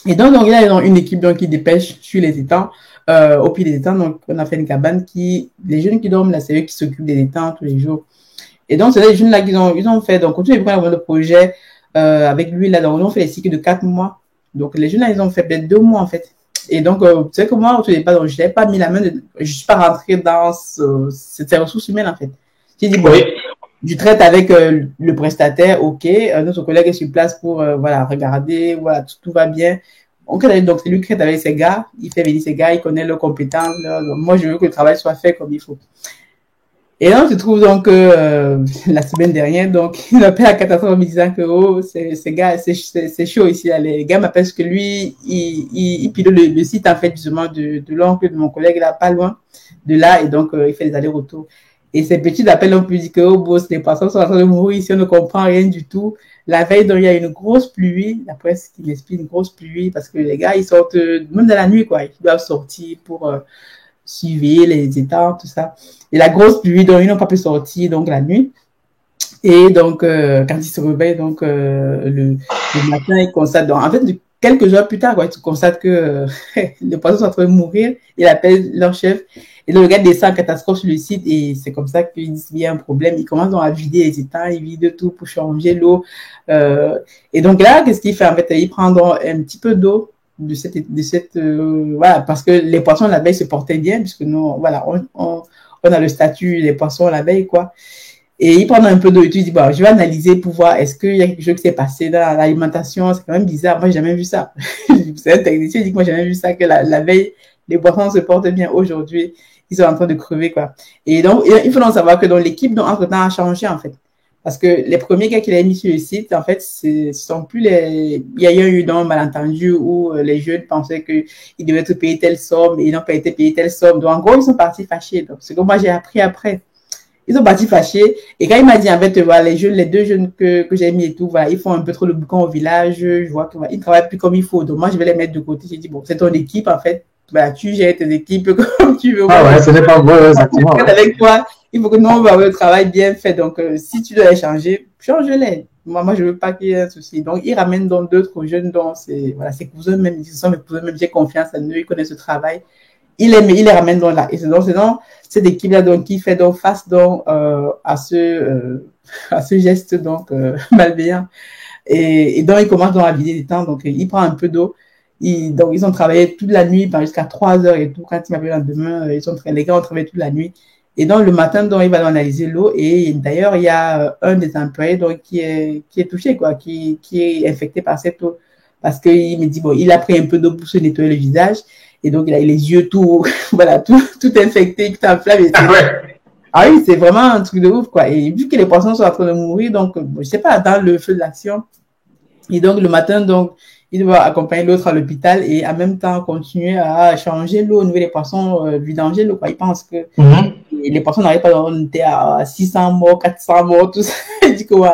Et donc il y a une équipe donc, qui dépêche sur les étangs, au pied des étangs. Donc, on a fait une cabane les jeunes qui dorment là, c'est eux qui s'occupent des étangs tous les jours. Et donc, c'est les jeunes là ils ont fait, donc, continuez à prendre le projet, avec lui là, donc, on a fait les cycles de 4 mois. Donc, les jeunes là, ils ont fait peut-être 2 mois en fait. Et donc, tu sais que moi, au tout départ, je n'avais pas mis la main, je suis pas rentrée dans ces ressources humaines en fait. J'ai dit, bon, Oui. je traite avec le prestataire, ok, notre collègue est sur place pour voilà, regarder, voilà, tout va bien. Donc, c'est lui qui traite avec ses gars, il fait venir ses gars, il connaît leurs compétences. Moi, je veux que le travail soit fait comme il faut. Et là, on se trouve donc la semaine dernière, donc il m'appelle à 14h en me disant que oh, gars, c'est chaud ici. Là. Les gars m'appellent parce que lui, il pilote le site en fait justement de l'oncle de mon collègue là, pas loin de là, et donc il fait des allers-retours. Et ces petits appels, on peut dire que oh boss, les poissons sont en train de mourir ici, on ne comprend rien du tout. La veille, donc il y a une grosse pluie, la presse qui m'explique une grosse pluie parce que les gars ils sortent même dans la nuit quoi, ils doivent sortir pour suivre les étangs, tout ça. Et la grosse pluie, donc ils n'ont pas pu sortir donc la nuit. Et donc, quand ils se réveillent, donc le matin, ils constatent, donc, en fait, quelques heures plus tard, quoi, ils constatent que les poissons sont en train de mourir. Ils appellent leur chef. Et donc, le gars descend en catastrophe sur le site et c'est comme ça qu'ils disent qu'il y a un problème. Ils commencent donc à vider les étangs, ils vident tout pour changer l'eau. Et donc là, qu'est-ce qu'il fait? En fait, il prend donc un petit peu d'eau voilà, parce que les poissons la veille se portaient bien, puisque nous, voilà, on a le statut des poissons la veille, quoi. Et il prend un peu d'eau et tu dis, bon, je vais analyser pour voir est-ce qu'il y a quelque chose qui s'est passé dans l'alimentation. C'est quand même bizarre. Moi, j'ai jamais vu ça. C'est un technicien, il dit que moi, j'ai jamais vu ça, que la veille, les poissons se portent bien. Aujourd'hui, ils sont en train de crever, quoi. Et donc, il faut donc savoir que dans l'équipe, entre-temps, a changé, en fait. Parce que les premiers gars qu'il a mis sur le site, en fait, ce sont plus les. Il y a eu un malentendu où les jeunes pensaient qu'ils devaient être payés telle somme et ils n'ont pas été payés telle somme. Donc, en gros, ils sont partis fâchés. Donc, c'est que moi, j'ai appris après. Ils sont partis fâchés. Et quand il m'a dit, en fait, voilà, les deux jeunes que j'ai mis et tout, voilà, ils font un peu trop le boucan au village. Je vois qu'ils ne travaillent plus comme il faut. Donc, moi, je vais les mettre de côté. J'ai dit, bon, c'est ton équipe, en fait. Voilà, tu gères tes équipes comme tu veux. Ah ouais, ce n'est pas vrai, exactement. Ouais. Avec toi, il faut que nous, on va avoir le travail bien fait. Donc, si tu dois les changer, change-les. Moi, je veux pas qu'il y ait un souci. Donc, ils ramènent donc d'autres jeunes dont voilà, ses cousins même, ils sont mes cousins même, j'ai confiance en eux, ils connaissent le travail. Il les ramène donc là. Et c'est donc cette équipe-là donc, qui fait donc face donc, à ce geste donc malveillant. Et donc, il commence donc à vider les temps. Donc, il prend un peu d'eau. Donc, ils ont travaillé toute la nuit, jusqu'à 3 heures et tout. Quand il m'appelle le lendemain, les gars ont travaillé toute la nuit. Et donc, le matin, donc, il va analyser l'eau. Et d'ailleurs, il y a un des employés donc, qui est touché, quoi, qui est infecté par cette eau. Parce qu'il me dit, bon, il a pris un peu d'eau pour se nettoyer le visage. Et donc, il a les yeux tout, voilà, tout infecté, tout enflammé. Ah ouais. Ah oui, c'est vraiment un truc de ouf, quoi. Et vu que les poissons sont en train de mourir, donc, je sais pas, dans le feu de l'action. Et donc, le matin, donc, il doit accompagner l'autre à l'hôpital et en même temps continuer à changer l'eau au niveau des poissons, vidanger l'eau, quoi. Il pense que les poissons n'arrivent pas, on était à 600 morts, 400 morts, tout ça. Il dit que, ouais,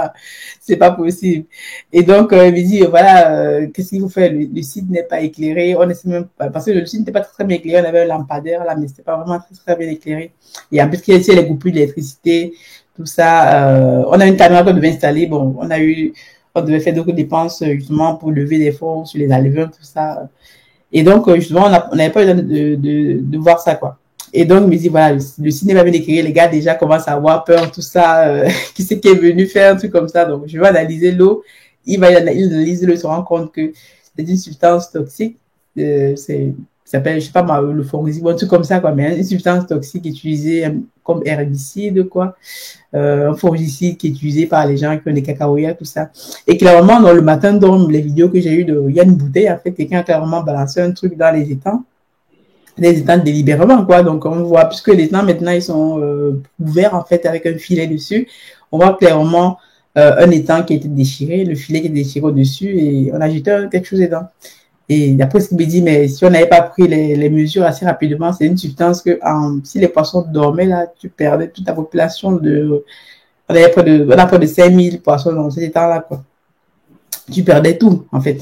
c'est pas possible. Et donc, il me dit, voilà, qu'est-ce qu'il faut faire? Le site n'est pas éclairé. On essaie même pas, parce que le site n'était pas très bien éclairé. On avait un lampadaire là, mais c'était pas vraiment très bien éclairé. Et en plus, qu'il y a les coupures d'électricité, tout ça. On a une caméra qu'on devait installer. Bon, on devait faire d'autres dépenses, justement, pour lever des fonds sur les alleveurs, tout ça. Et donc, justement, on n'avait pas eu de voir ça, quoi. Et donc, il me dit, voilà, le cinéma bien écrit, les gars déjà commencent à avoir peur, tout ça, qui c'est qui est venu faire un truc comme ça. Donc, je vais analyser l'eau. Il analyse l'eau, il se rend compte que c'est une substance toxique. Ça s'appelle, je sais pas, le fongisme, un truc comme ça, quoi, mais une substance toxique utilisée comme herbicide, quoi. Un fongicide qui est utilisé par les gens qui ont des cacahuètes, tout ça. Et clairement, dans le matin, dans les vidéos que j'ai eues, il y a une bouteille, en fait, quelqu'un a clairement balancé un truc dans les étangs délibérément, quoi. Donc, on voit, puisque les étangs, maintenant, ils sont ouverts, en fait, avec un filet dessus. On voit clairement un étang qui a été déchiré, le filet qui est déchiré au-dessus, et on a jeté quelque chose dedans. Et d'après ce qu'il me dit, mais si on n'avait pas pris les mesures assez rapidement, c'est une substance que si les poissons dormaient là, tu perdais toute la population on a près de 5000 poissons dans cet étang-là, quoi. Tu perdais tout, en fait.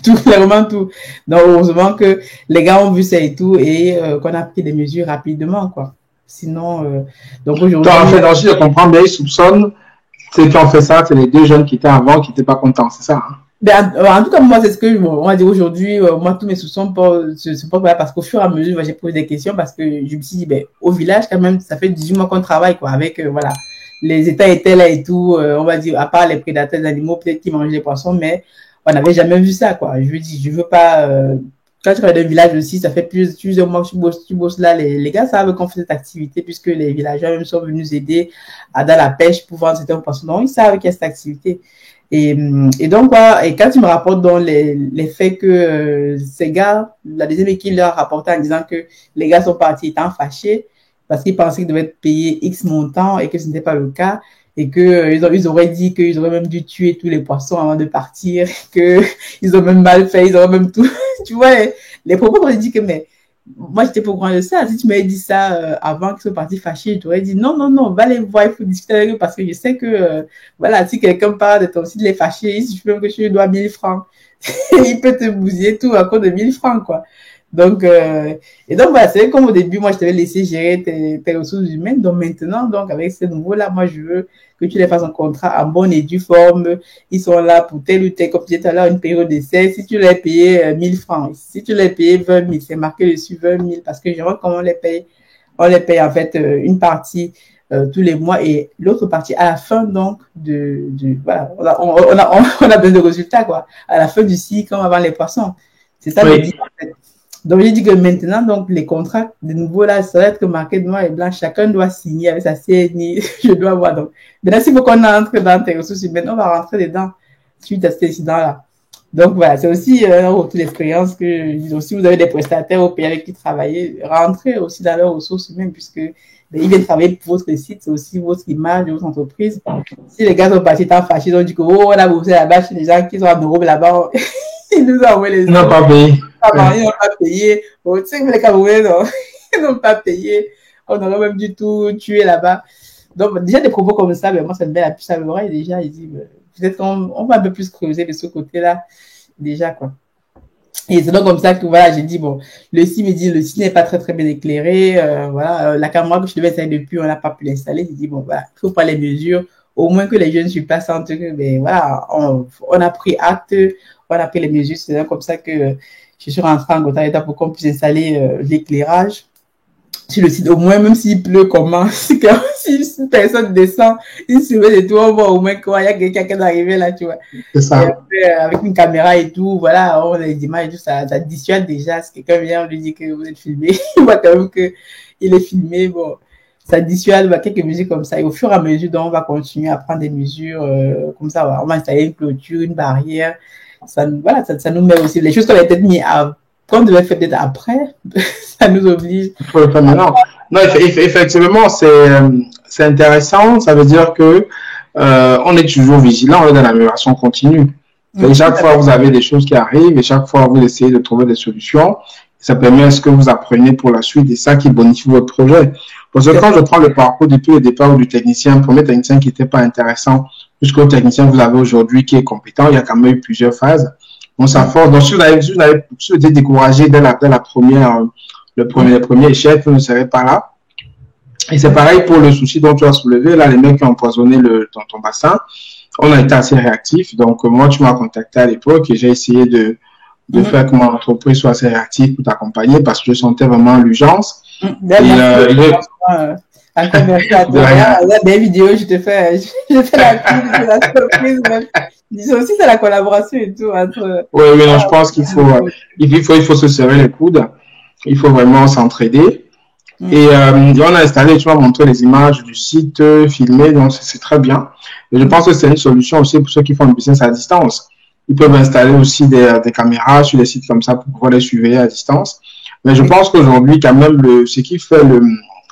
Tout, clairement tout. Donc, heureusement que les gars ont vu ça et tout, et qu'on a pris des mesures rapidement, quoi. Sinon, donc aujourd'hui. En fait, je comprends bien, ils soupçonnent ceux qui ont fait ça, c'est les deux jeunes qui étaient avant, qui n'étaient pas contents, c'est ça, hein? Ben, en tout cas, moi, c'est ce que, bon, on va dire aujourd'hui, moi, tous mes soupçons se portent là parce qu'au fur et à mesure, j'ai posé des questions parce que je me suis dit, ben, au village, quand même, ça fait 18 mois qu'on travaille, quoi, avec, voilà, les États étaient là et tout, on va dire, à part les prédateurs animaux, peut-être qui mangent les poissons, mais on n'avait jamais vu ça, quoi. Je veux dire, je veux pas, quand tu travailles dans le village aussi, ça fait plusieurs mois que tu bosses là, les gars savent qu'on fait cette activité puisque les villageois même sont venus nous aider dans la pêche pour vendre certains poissons. Donc, ils savent qu'il y a cette activité. Et donc, quoi, et quand tu me rapportes dans les faits que ces gars, la deuxième équipe leur a rapporté en disant que les gars sont partis étant fâchés parce qu'ils pensaient qu'ils devaient être payés X montant et que ce n'était pas le cas et que ils auraient dit qu'ils auraient même dû tuer tous les poissons avant de partir, que ils ont même mal fait, ils auraient même tout, tu vois, les propos qu'on dit que, mais moi, j'étais pas au courant de ça. Si tu m'avais dit ça avant qu'ils soient partis fâchés, je t'aurais dit non, non, non, va les voir, il faut discuter avec eux parce que je sais que, voilà, si quelqu'un parle de ton site, les fâcher, si je peux que tu lui dois 1000 francs, il peut te bousiller tout à cause de 1000 francs, quoi. Donc, et donc, voilà, c'est comme au début, moi, je t'avais laissé gérer tes ressources humaines. Donc, maintenant, donc, avec ce nouveau-là, moi, je veux que tu les fasses un contrat en bonne et due forme. Ils sont là pour tel ou tel, comme tu disais tout à l'heure, une période d'essai. Si tu les payé 1000 francs, si tu les payé 20 000, c'est marqué dessus 20 000 parce que je vois comment on les paye en fait une partie tous les mois et l'autre partie à la fin donc voilà, on a besoin de résultats quoi. À la fin du cycle, comme avant les poissons. C'est ça Oui. le dit en fait. Donc, j'ai dit que maintenant, donc, les contrats, de nouveau, là, ça va être marqué noir et blanc. Chacun doit signer avec sa CNI. Je dois voir. Donc, maintenant, s'il faut qu'on entre dans tes ressources humaines, on va rentrer dedans suite à cet incident-là. Donc, voilà, c'est aussi un retour d'expérience que, si vous avez des prestataires au pays avec qui travailler, rentrez aussi dans leurs ressources humaines puisque ils viennent travailler pour votre site, c'est aussi votre image de votre entreprise. Si les gars sont partis tant fâchés, ils ont dit que, oh, on a bossé là-bas chez les gens qui sont en Europe là-bas, ils nous ont envoyé les Ils n'ont pas payé. Ils n'ont pas payé. Bon, tu sais que les Camerounais, non, ils n'ont pas payé. On aurait même du tout tué là-bas. Donc, déjà, des propos comme ça, ben, moi, ça me met la puce à l'oreille. Déjà, il dit, peut-être qu'on va un peu plus creuser de ce côté-là. Déjà, quoi. Et c'est donc comme ça que, voilà, j'ai dit, bon, le site me dit, le site n'est pas très, très bien éclairé. Voilà, la caméra que je devais installer depuis, on n'a pas pu l'installer. J'ai dit, bon, voilà, il faut prendre les mesures. Au moins que les jeunes ne suivent pas sentent que, ben, voilà, on a pris acte, on a pris les mesures. C'est comme ça que je suis rentrée en Gotha pour qu'on puisse installer l'éclairage sur le site. Au moins, même s'il pleut comment, si personne descend, il se met des tours, on voit au moins qu'il y a quelqu'un qui est arrivé là, tu vois. C'est ça. Et après, avec une caméra et tout, voilà, on a les images et tout, ça dissuade déjà. Si quelqu'un vient, on lui dit que vous êtes filmé, il voit quand même qu'il est filmé, bon. Ça dissuade quelques mesures comme ça. Et au fur et à mesure, donc, on va continuer à prendre des mesures comme ça. Voilà. On va installer une clôture, une barrière. Ça, voilà, ça nous met aussi les choses qu'on avait peut-être mis à, qu'on devait faire peut-être après. Ça nous oblige. Il faut le faire maintenant. Non, effectivement, c'est intéressant. Ça veut dire que on est toujours vigilant, on est dans l'amélioration continue. Et chaque fois, vous avez des choses qui arrivent et chaque fois, vous essayez de trouver des solutions. Ça permet à ce que vous appreniez pour la suite et ça qui bonifie votre projet. Parce que quand je prends le parcours depuis le départ du technicien, le premier technicien qui n'était pas intéressant, jusqu'au technicien que vous avez aujourd'hui qui est compétent, il y a quand même eu plusieurs phases. On s'afforce. Donc, si vous avez été découragé dès la première, les premiers échecs, vous ne serez pas là. Et c'est pareil pour le souci dont tu as soulevé. Là, les mecs qui ont empoisonné ton bassin, on a été assez réactifs. Donc, moi, tu m'as contacté à l'époque et j'ai essayé de faire que mon entreprise soit assez réactive pour t'accompagner parce que je sentais vraiment l'urgence. Encore merci à toi. Regarde des vidéos, je fais la pub de la surprise. Disons aussi, c'est la collaboration et tout entre. Oui, non, je pense qu'il faut se serrer les coudes. Il faut vraiment s'entraider. Et on a installé, tu m'as montré les images du site filmé, donc c'est très bien. Et je pense que c'est une solution aussi pour ceux qui font du business à distance. Ils peuvent installer aussi des caméras sur des sites comme ça pour pouvoir les suivre à distance. Mais je pense qu'aujourd'hui, quand même, ce qui fait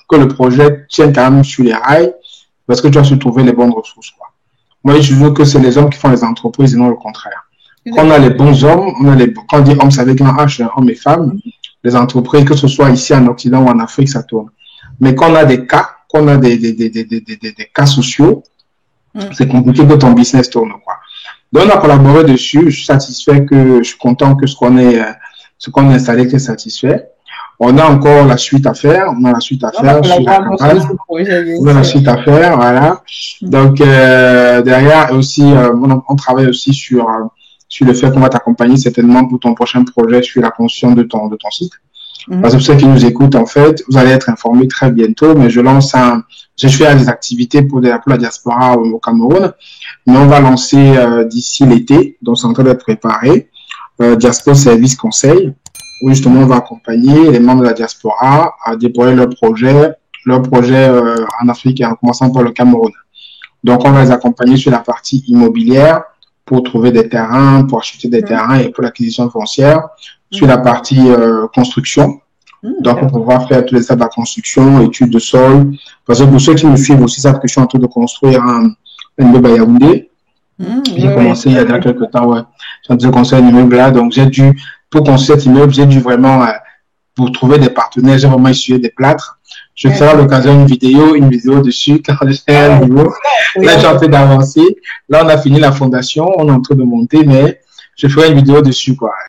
que le projet tienne quand même sur les rails, parce que tu as su trouver les bonnes ressources, quoi. Moi, je veux que c'est les hommes qui font les entreprises et non le contraire. Quand on a les bons hommes, quand on dit hommes, c'est avec un H, hommes et femmes, les entreprises, que ce soit ici en Occident ou en Afrique, ça tourne. Mais quand on a des cas, quand on a des cas sociaux, c'est compliqué que ton business tourne, quoi. Donc, on a collaboré dessus. Je suis satisfait je suis content que ce qu'on a installé est satisfait. On a encore la suite à faire. On a la suite à faire sur la campagne. On a la suite à faire, voilà. Donc, derrière, aussi, on travaille aussi sur sur le fait qu'on va t'accompagner certainement pour ton prochain projet sur la construction de ton site. Parce que pour ceux qui nous écoutent, en fait, vous allez être informés très bientôt, mais je fais des activités pour la diaspora au Cameroun, mais on va lancer d'ici l'été, donc c'est en train d'être préparé, Diaspora Service Conseil, où justement on va accompagner les membres de la diaspora à déployer leurs projets en Afrique, en commençant par le Cameroun. Donc on va les accompagner sur la partie immobilière pour trouver des terrains, pour acheter des terrains et pour l'acquisition foncière, sur la partie construction. Donc, pour pouvoir faire tous les étapes de la construction, études de sol. Parce que pour ceux qui me suivent aussi, savent que je suis en train de construire un immeuble à Yaoundé. J'ai commencé il y a déjà quelques temps, ouais. Je suis en train de construire un immeuble là. Donc, pour construire cet immeuble, j'ai dû vraiment, pour trouver des partenaires, j'ai vraiment essuyé des plâtres. Je ferai à l'occasion une vidéo dessus quand je serai à niveau. Là, j'ai en train d'avancer. Là, on a fini la fondation, on est en train de monter, mais je ferai une vidéo dessus, quoi.